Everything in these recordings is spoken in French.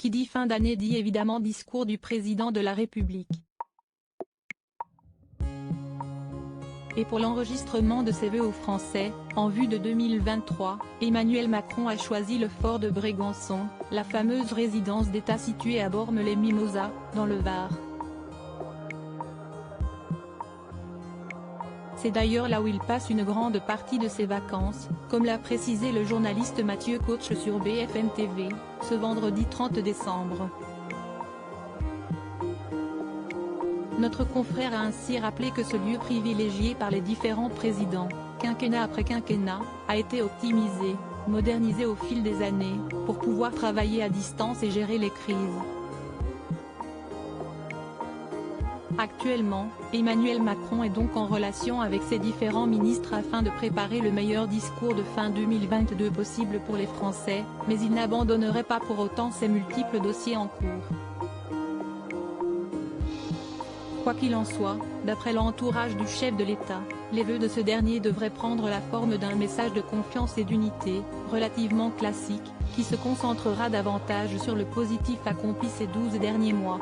Qui dit fin d'année dit évidemment discours du président de la République. Et pour l'enregistrement de ses vœux aux Français, en vue de 2023, Emmanuel Macron a choisi le fort de Brégançon, la fameuse résidence d'État située à Bormes-les-Mimosas, dans le Var. C'est d'ailleurs là où il passe une grande partie de ses vacances, comme l'a précisé le journaliste Mathieu Coach sur BFM TV, ce vendredi 30 décembre. Notre confrère a ainsi rappelé que ce lieu privilégié par les différents présidents, quinquennat après quinquennat, a été optimisé, modernisé au fil des années, pour pouvoir travailler à distance et gérer les crises. Actuellement, Emmanuel Macron est donc en relation avec ses différents ministres afin de préparer le meilleur discours de fin 2022 possible pour les Français, mais il n'abandonnerait pas pour autant ses multiples dossiers en cours. Quoi qu'il en soit, d'après l'entourage du chef de l'État, les vœux de ce dernier devraient prendre la forme d'un message de confiance et d'unité, relativement classique, qui se concentrera davantage sur le positif accompli ces 12 derniers mois.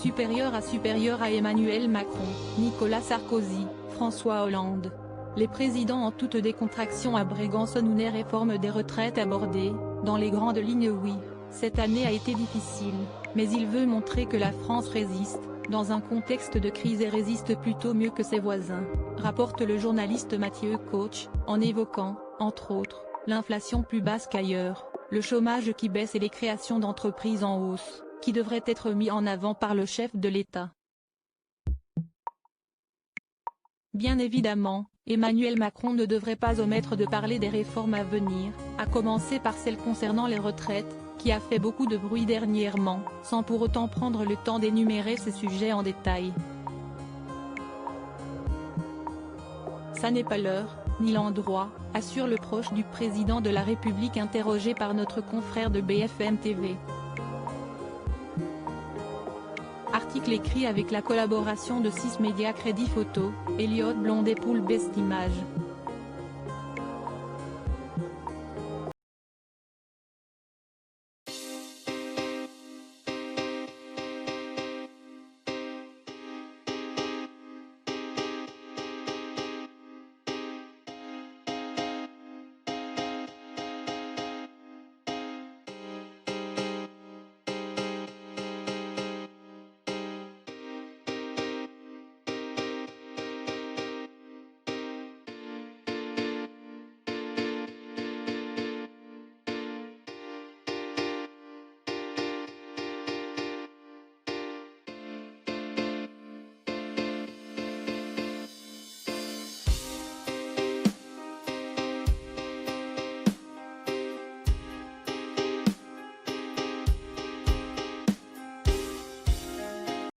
Supérieur à Emmanuel Macron, Nicolas Sarkozy, François Hollande. Les présidents en toute décontraction à Brégançon où les réformes des retraites abordées, dans les grandes lignes oui, cette année a été difficile, mais il veut montrer que la France résiste, dans un contexte de crise et résiste plutôt mieux que ses voisins, rapporte le journaliste Mathieu Coach, en évoquant, entre autres, l'inflation plus basse qu'ailleurs, le chômage qui baisse et les créations d'entreprises en hausse, qui devraient être mis en avant par le chef de l'État. Bien évidemment, Emmanuel Macron ne devrait pas omettre de parler des réformes à venir, à commencer par celle concernant les retraites, qui a fait beaucoup de bruit dernièrement, sans pour autant prendre le temps d'énumérer ces sujets en détail. Ça n'est pas l'heure, ni l'endroit, assure le proche du président de la République interrogé par notre confrère de BFM TV. Article écrit avec la collaboration de 6 médias Crédit Photo, Elliott Blondet Pool Best Image.